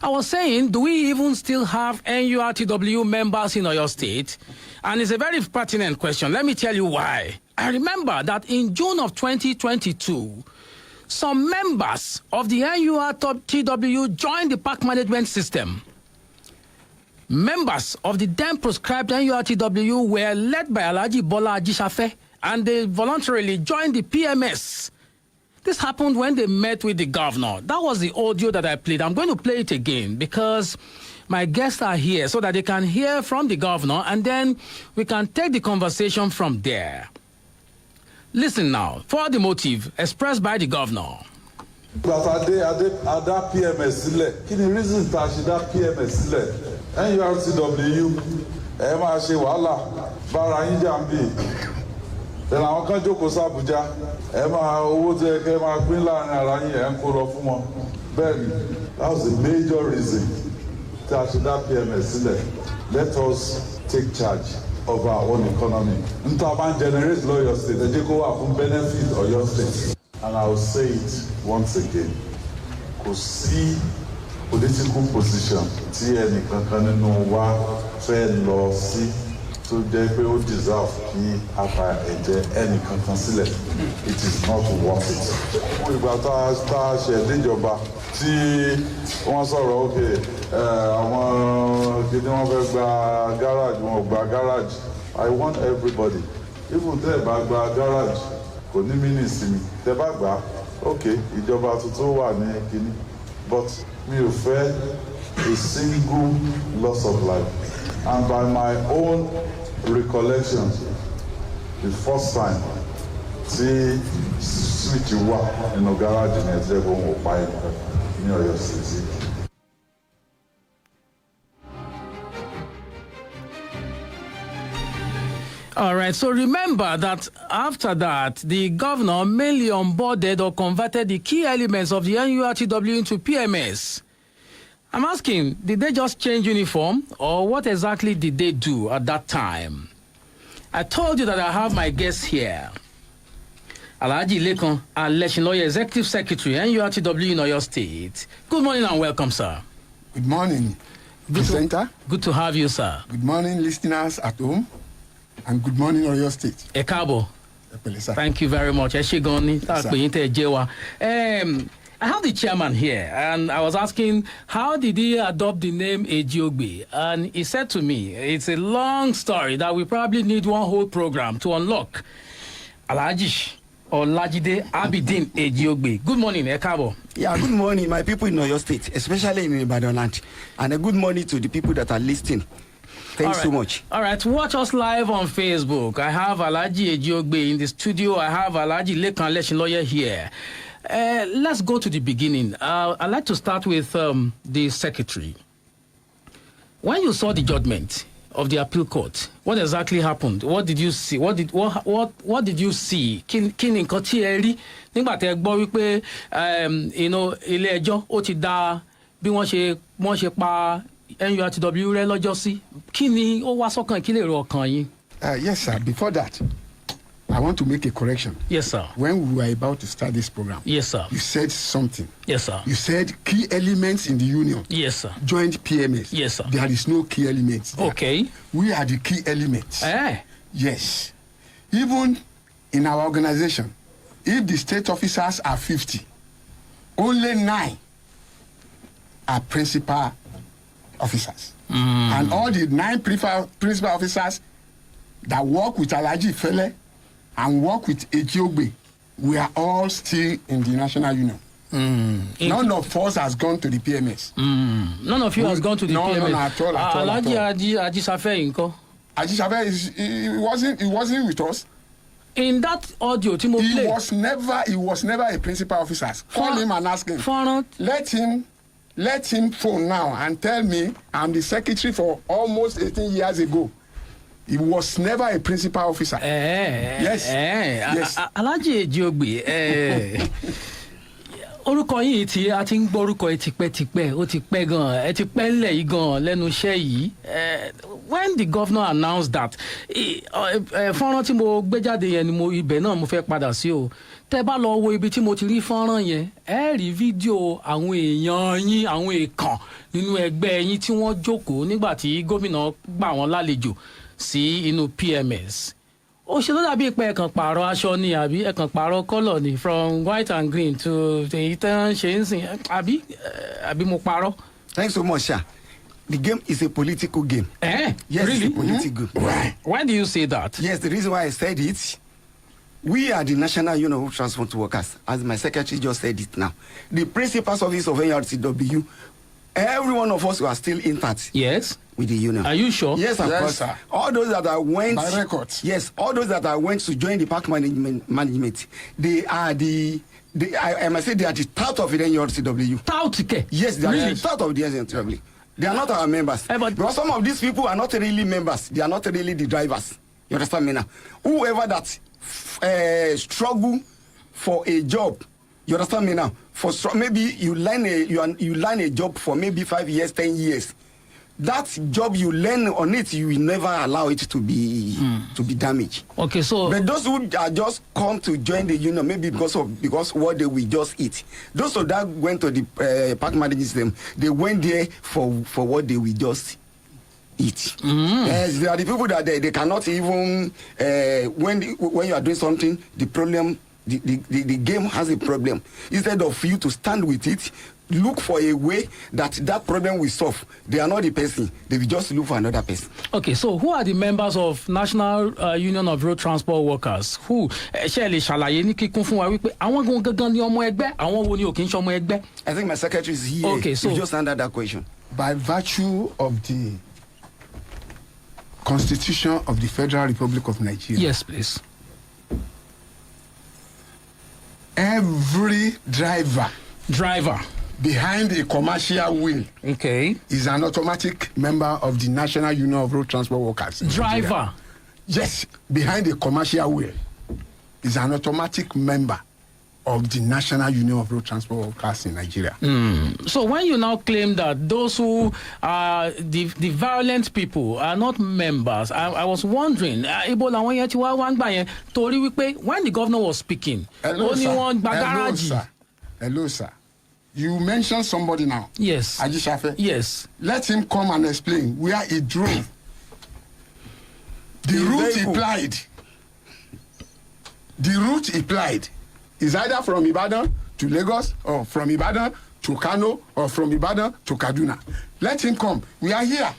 I was saying, do we even still have NURTW members in Oyo State? And it's a very pertinent question. Let me tell you why. I remember that in June of 2022, some members of the NURTW joined the park management system. Members of the then proscribed NURTW were led by Alhaji Bola Ajisafe, and they voluntarily joined the PMS. This happened when they met with the governor. That was the audio that I played. I'm going to play it again because my guests are here so that they can hear from the governor, and then we can take the conversation from there. Listen now for the motive expressed by the governor. But are that PMS kini reason ta ṣe that PMS NURTW ẹ máa ṣe wàhálà bára yín jà ń bì then àwọn kan jókòó sí Àbújá ẹ máa owó tó yẹ kẹ́ máa pín láàrin ara yín ẹ ń kó lọ fún wọn bẹ́ẹ̀ ni that was the major reason ta ṣe that PMS let us take charge of our own economy. Nta ban generate Oyo State, ẹ jẹ́ kó wà fún benefit Oyo State. And I will say it once again. Kò sí political position tí ẹnì kankan nínú wa fẹ́ lọ sí tó jẹ́ pé ó deserve kí a fa ẹ̀jẹ̀ ẹnì kankan sílẹ̀. It is not worth it. Fún ìgbà tá a ṣe déjọba tí wọ́n sọ̀rọ̀ òkè àwọn kìíní wọ́n fẹ́ gba garage wọn ò gba garage. I want everybody, even tẹ́ ẹ bá gba garage kò ní mí ní ìsinmi tẹ́ bá gbà okay ìjọba tuntun wà ní kìíní but mi ò fẹ́ a single loss of life, and by my own recollection the first time tí switch wà nínú garage ní ẹ̀jẹ̀ kó wọ́n pa ẹ̀ ní Ọ̀yọ́ State. All right, so remember that after that, the governor mainly onboarded or converted the key elements of the NURTW into PMS. I'm asking, did they just change uniform, or what exactly did they do at that time? I told you that I have my guests here. Alhaji Lekan Aleshinloye, Executive Secretary, NURTW in Oyo State. Good morning and welcome, sir. Good morning, presenter. Good to have you, sir. Good morning, listeners at home. And good morning, Oyo State. Ekabo. Thank you very much. I have the chairman here, and I was asking, how did he adopt the name Ejiogbe? And he said to me, it's a long story that we probably need one whole program to unlock. Alhaji Olajide Abidin Ejiogbe. Good morning, Ekabo. Yeah, good morning, my people in Oyo State, especially in Ibadan land. And a good morning to the people that are listening. Thanks so much. All right, watch us live on Facebook. I have Alhaji Ejiogbe in the studio. I have Alhaji Lekan Aleshinloye here. Let's go to the beginning. I'd like to start with the secretary. When you saw the judgment of the appeal court, what exactly happened? What did you see? What did you see? Kí ni nǹkan tí ẹ rí nígbà tẹ́ gbọ́ wípé ilé ẹjọ́ ó ti dá bí wọ́n ṣe pa NURTW rẹ lọ́jọ́ sí. Kí ni ó wá sọ́kàn kí lè rò ọkàn yín? Yes, sir. Before that, I want to make a correction. Yes, sir. When we were about to start this program, yes, sir, you said something. Yes, sir. You said key elements in the union. Yes, sir. Joined PMS. Yes, sir. There is no key elements there. Okay. We are the key elements. Eh? Yes. Even in our organization, if the state officers are 50, only 9 are principal officers. And all the 9 principal officers that work with Alhaji Fele and work with Ejiogbe, we are all still in the national union. None of us has gone to the PMS. None of you has gone to the PMS? No, at all. Alhaji Ajisafe nko? Ajisafe, he wasn't with us. In that audio, he was never a principal officer. Call him and ask him. Let him phone now and tell me I'm the secretary for almost 18 years ago. He was never a principal officer. Yes. Yes. Alhaji Ejiogbe. Orúkọ yìí tí a ti ń gbọ́ orúkọ ẹ tipẹ́tipẹ́, ó ti pẹ́ gan, ẹ ti pẹ́ ńlẹ̀ yìí gan lẹ́nu iṣẹ́ yìí. When the governor announced that, fọ́nrán tí mo gbé jáde yẹn ni ibẹ̀ náà mo fẹ́ padà sí o. tẹ́ bá lọ wo ibi tí mo ti rí fọ́nrán yẹn ẹ rí fídíò àwọn èèyàn yín àwọn èèkàn nínú ẹgbẹ́ yín tí wọ́n jókòó nígbà tí gómìnà gbà wọ́n lálejò sí inú PMS. Ó ṣe ló dàbí pé ẹ̀kàn pààrọ̀ aṣọ ni àbí ẹ̀kàn pààrọ̀ colour ni from white and green to èyí tẹ́ ń ṣe ń sìn àbí mo parọ́. Thanks so much, sir. The game is a political game. Eh? Yes, really? it's a political game. Why do you say that? Yes, the reason why I said it, we are the National Union of Transport Workers, as my secretary just said it now. The principal office of NURTW, every one of us were still intact. Yes. With the union. Are you sure? Yes, of course. Sir. All those that I went. By records. Yes, all those that I went to join the park management, they are I must say they are the tout of the NURTW. Tout? Yes, they are really? the tout of the NURTW. They are not our members. But because some of these people are not really members. They are not really the drivers. You understand me now? Whoever that struggle for a job, you understand me now? Maybe you learn a job for maybe 5 years, 10 years. That job you learn on it, you will never allow it to be damaged. Okay, so but those who are just come to join the union, maybe because what they will just eat. Those who that went to the park management system, they went there for what they will just eat. Yes, there are the people that they cannot even when you are doing something, the problem, the game has a problem. Instead of you to stand with it, look for a way that problem will solve. They are not the person. They will just look for another person. Okay, so who are the members of National Union of Road Transport Workers? Who? Ṣé lè ṣàlàyé ní kíkún fún wa wípé àwọn gangan ni ọmọ ẹgbẹ́, àwọn wo ni ò kí ń ṣe ọmọ ẹgbẹ́? I think my secretary is here. Okay, so you just answered that question. By virtue of the Constitution of the Federal Republic of Nigeria. Yes, please. Every driver behind a commercial wheel is an automatic member of the National Union of Road Transport Workers. Driver? Yes, behind a commercial wheel is an automatic member of the National Union of Road Transport Workers in Nigeria. So when you now claim that those who are the violent people are not members, I was wondering, when the governor was speaking, Hello, sir. You mentioned somebody now. Yes. Ajishafe. Yes. Let him come and explain where he drove. The route he plied is either from Ibadan to Lagos, or from Ibadan to Kano, or from Ibadan to Kaduna. Let him come. We are here.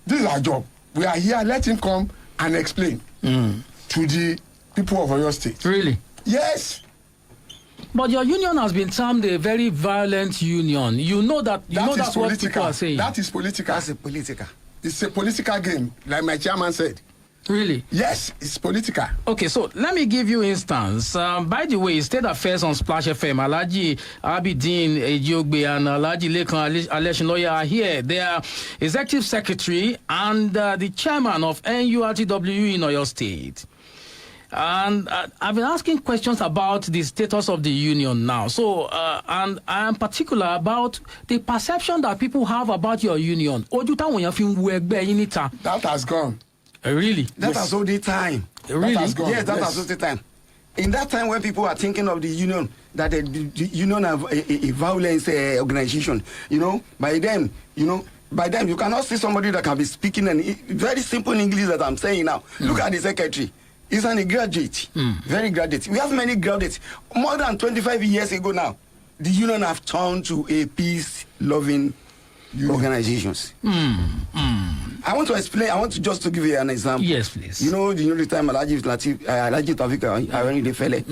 This is our job. We are here. Let him come and explain to the people of Oyo State. Really? Yes. But your union has been termed a very violent union. You know that. That's what people are saying. That is political. That's a political. It's a political game, like my chairman said. Really? Yes, it's political. Okay, so let me give you instance. By the way, State Affairs on Splash FM, Alhaji Abidin Ejiogbe and Alhaji Lekan Aleshinloye are here. They are Executive Secretary and the Chairman of NURTW in Oyo State. And I've been asking questions about the status of the union now. So, and I am particular about the perception that people have about your union. That has gone. Really? That has all the time. Really? That has gone. Yes, that has all the time. In that time when people are thinking of the union, that the union have a violence organization, by then you cannot see somebody that can be speaking in very simple English that I'm saying now. Look at the secretary. He's a graduate, very graduate. We have many graduates. More than 25 years ago now, the union have turned to a peace-loving organizations. I want to explain. I want to just to give you an example. Yes, please. The time Alhaji Tawfiq Fele.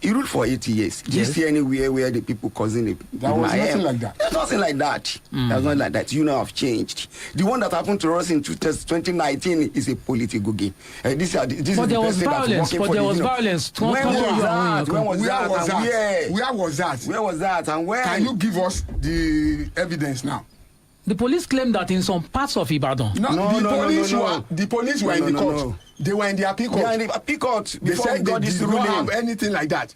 He ruled for 80 years. Did you see anywhere where the people causing it? There was nothing like that. There's nothing like that. There's nothing like that. Have changed. The one that happened to us in 2019 is a political game. This but there was violence. But there was violence. Where was that? And where? Can you give us the evidence now? The police claim that in some parts of Ibadan. The police were in the court. No. They were in their appeal court. They are in the appeal court. They said they did not have anything like that.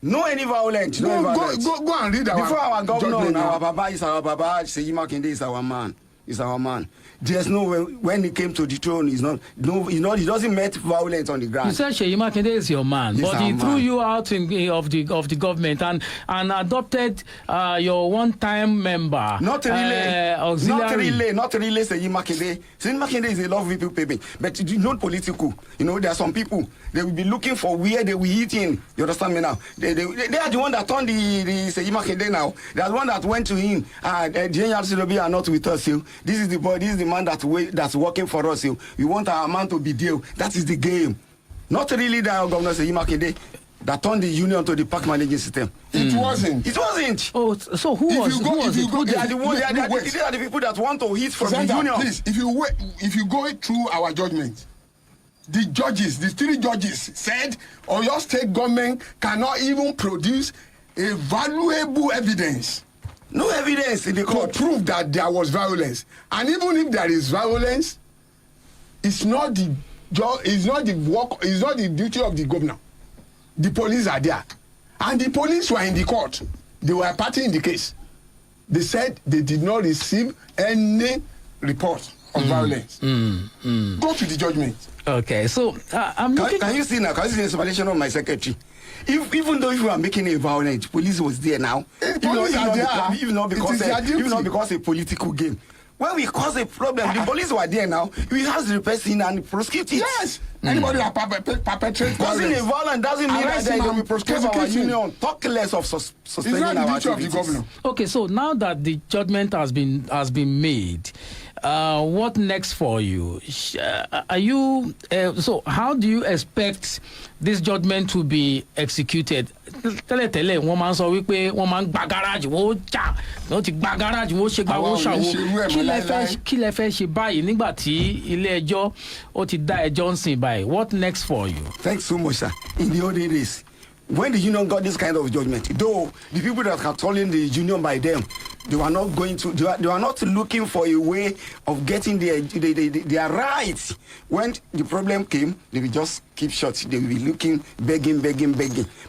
No any violence. Go and read before our governor, our Baba is our Baba. Seyi Makinde is our man. He's our man. There's no way when he came to the throne, he doesn't met violence on the ground. You said Seyi Makinde is your man, He's but our he threw man. you out of the government and adopted your one-time member. Not really. Auxiliary. Not really. Seyi Makinde. Seyi Makinde is a lovely people, but not political. There are some people they will be looking for where they will eat in. You understand me now? They are the one that turned the Seyi Makinde now. They are the one that went to him. The NURTW are not with us. This is the boy. This is the man that's working for us. We want our man to be there. That is the game. Not really the Governor Seyi Makinde that turned the union to the park managing system. It wasn't. It wasn't. Oh, so who was it? They are the people that want to eat from the union. Please, if you go through our judgment, the three judges said Oyo state government cannot even produce a valuable evidence. No evidence in the To court. prove that there was violence, and even if there is violence, it's not the duty of the governor. The police are there, and the police were in the court. They were party in the case. They said they did not receive any report of violence. Go to the judgment. Okay, so I'm looking. Can you see now? Can you see the explanation of my secretary? Even though you are making a violence, police was there now. Police are there. Even not because a political game. When we cause a problem, the police were there now. We have the person and prosecute it. Yes. Anybody that perpetrates Causing a violence, violence doesn't mean arrest that him they and will prosecute our prosecute him. union. Talk less of it's suspending not the our duty of the activities. governor. Okay, so now that the judgment has been made, what next for you? Are you so? How do you expect this judgment to be executed? Tẹ́lẹ̀tẹ́lẹ̀ wọ́n máa ń sọ wípé wọ́n máa ń gba gáràjì wọ́n jà wọ́n ti gba gáràjì wọ́n ṣe gba wọ́n ṣàwọ́. Kí lẹ fẹ́ ṣe báyìí nígbà tí ilé ẹjọ́ ó ti dá ẹjọ́ ń sìn báyìí? What next for you? Thanks so much, sir. In the olden days, when the union got this kind of judgment, though the people that are calling the union by them, they were not looking for a way of getting their rights. When the problem came, they will just keep short. They will be looking, begging.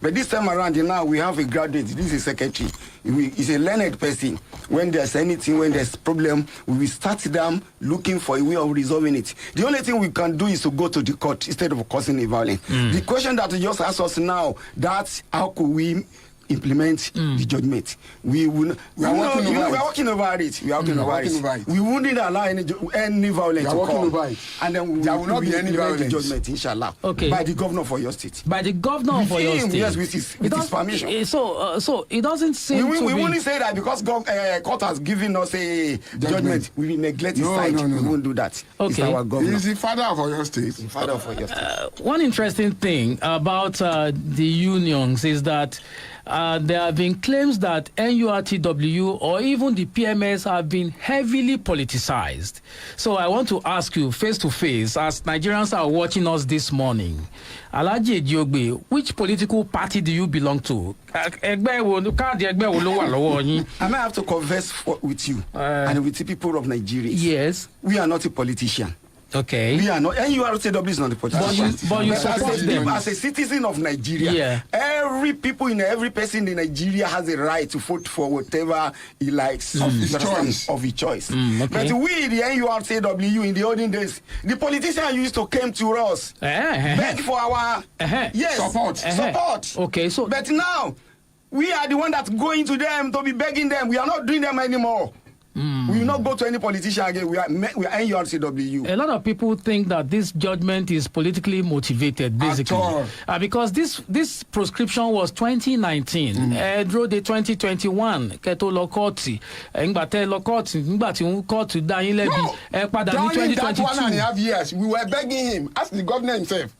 But this time around, now we have a graduate. This is a secretary. He's a learned person. When there's anything, when there's problem, we will start them looking for a way of resolving it. The only thing we can do is to go to the court instead of causing a violence. The question that you just asked us now, that's how could we implement the judgment? We are working over it. We wouldn't allow any violence to come. And then there will not be any violence. The judgment, inshallah. Okay. By the governor for your state. By the governor for your state. Yes, with his permission. So it doesn't seem we to be. won't say that because court has given us a judgment. We will neglect his side. We won't do that. Okay. It's our governor. He's the father of your state. The father of your state. One interesting thing about the unions is that there have been claims that NURTW or even the PMS have been heavily politicized. So I want to ask you face to face, as Nigerians are watching us this morning, Alhaji Ejiogbe, which political party do you belong to? I may have to confess with you and with the people of Nigeria. Yes. We are not a politician. Okay. We are not. NURTW is not a politician. But you support them. As a citizen of Nigeria, every person in Nigeria has a right to vote for whatever he likes of his choice. Okay. But we, the NURTW, in the olden days, the politicians used to come to us, beg for our support. Okay, so but now we are the one that's going to them to be begging them. We are not doing them anymore. We will not go to any politician again. We are NURTW. A lot of people think that this judgment is politically motivated, basically, because this prescription was 2019. Draw the 2021. Keto lokoti, ngbate lokoti, ngbati court da yin lebi. Pada ni 2022. 1.5 years, we were begging him. Ask the governor himself.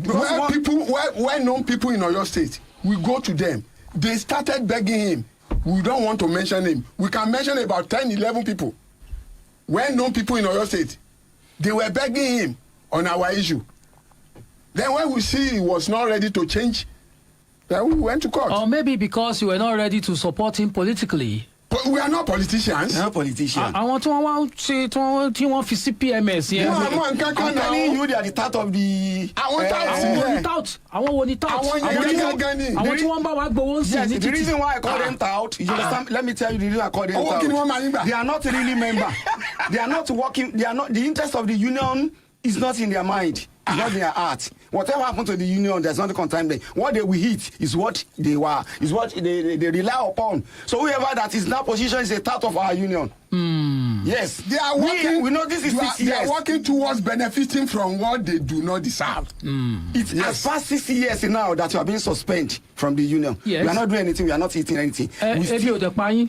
Where known people in Oyo State, we go to them. They started begging him. We don't want to mention him. We can mention about 10, 11 people. Well-known people in Oyo State. They were begging him on our issue. Then when we see he was not ready to change, then we went to court. Or maybe because you were not ready to support him politically. We are not politicians. We are not politicians. Àwọn tí wọ́n wá ṣe tí wọ́n fi sí PMS yẹn. Àwọn nǹkan kan I'm náà. telling you, they are the tout of the. Àwọn tout Àwọn wo ni tout? Àwọn yẹn gangan ni. Àwọn tí wọ́n bá wa gbowó ń sìn Yes, ní the títì. reason why I call them tout, you understand? Let me tell you the reason I call them Owó tout. kí ni wọ́n máa ń gbà? They are not really member. They are not working. They are not. The interest of the union is not in their mind. It's not in their heart. Whatever happened to the union, there's nothing concern them. What they will hit is what they were, is what they rely upon. So whoever that is in that position is a part of our union. Yes, They are working. We know this is 6 They years. are working towards benefiting from what they do not deserve. It's as past 6 years now that you are being suspended from the union. Yes. We are not doing anything. We are not eating anything. We Ebi still, ò dẹ̀ pa yín.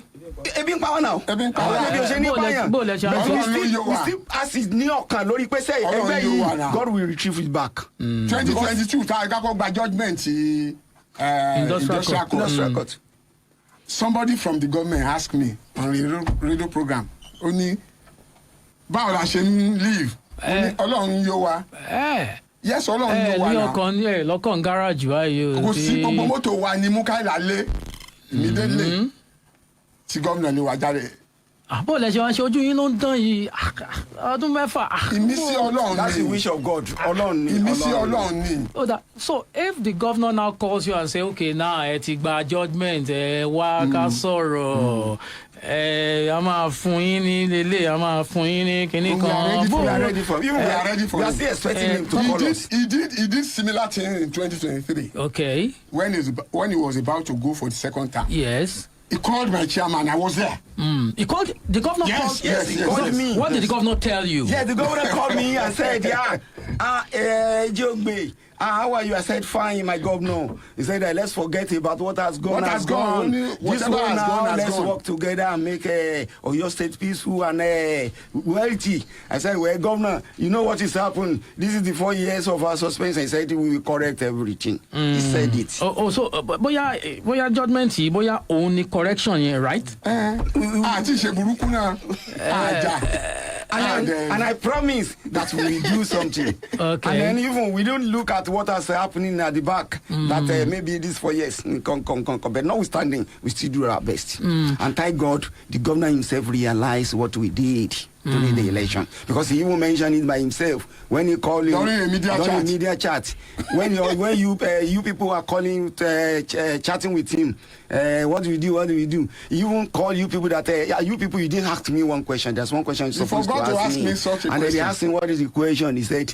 ebi ń pa wá now. Ebi ń pa wá. Ebi ò ṣe ní pààyàn. Bó lẹ ṣe But àjọ. we still as is ní ọkàn lórí pé sẹ́yìn Ọlọ́run ẹgbẹ́ yóò wà yìí now. God will retrieve it back. 2022 tá a kọ́kọ́ gba judgment Industrial court. Industrial court. Somebody from the government asked me on a radio program, ó ní báwo la ṣe ń live? Ó ní Ọlọ́run yóò wá. Yes, Ọlọ́run yóò wá Ní now. ọkàn lọ́kàn gáràjì báyìí o. Kò sí gbogbo mọ́tò wa ni Mukaila lé immediately tí gómìnà ni wà jáde. Bó lẹ ṣe wá ṣe ojú yín ló ń dán yìí ọdún mẹ́fà. Ìmísí Ọlọ́run That's the ni. wish of God. Ọlọ́run ni. Ìmísí Ọlọ́run ni. So if the governor now calls you and say, okay, now ẹ ti gba judgment, wá ká sọ̀rọ̀, a máa fún yín ní lélẹ̀, a máa fún yín ní kinní We are kan. ready for him. We are ready for We are him. still expecting him to He call did, us. he did similar thing in 2023 Okay, when he was about to go for the second term. yes. He called my chairman. I was there. He called, the governor Yes, called. yes, he yes, called yes. me. What did the governor tell you? Yeah, the governor called me and said, Ejiogbe, how are you? I said, fine, my governor. He said, let's forget about what has gone. What has gone, only This whatever one has now, gone has let's gone. work together and make Oyo State peaceful and wealthy. I said, well, governor, you know what has happened? This is the 4 years of our suspension. He said, we will correct everything. He said it. So bóyá judgment yìí bóyá òun ni correction yẹn, right? Àti ṣe burúkú náà. Àjà. And I promise that we will do something. Okay. And then even we don't look at what is happening at the back. That maybe this 4 years, but notwithstanding, we still do our best. And thank God, the governor himself realized what we did during the election, because he even mentioned it by himself when he called him During a media chat. when you people are calling chatting with him, what do we do? He even called you people that you people, you didn't ask me one question. There's one question you're supposed forgot to to ask ask me such a and then they question. asked him what is the question. He said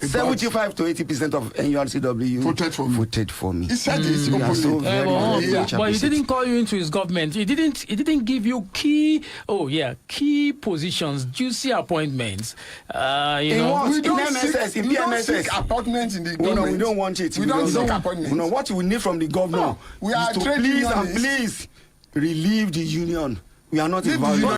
75 to 80% of NURTW voted for me. He said it We are so openly. very, very much But he appreciative. didn't call you into his government. He didn't give you key positions, juicy appointments. You know. what? We In don't MSS, in we don't PMSS. seek appointments in the No, government. we don't want it. We don't seek No, appointments. what we need from the governor No, we are is to trade please and unionists. please relieve the union. We are not Leave the involved. union.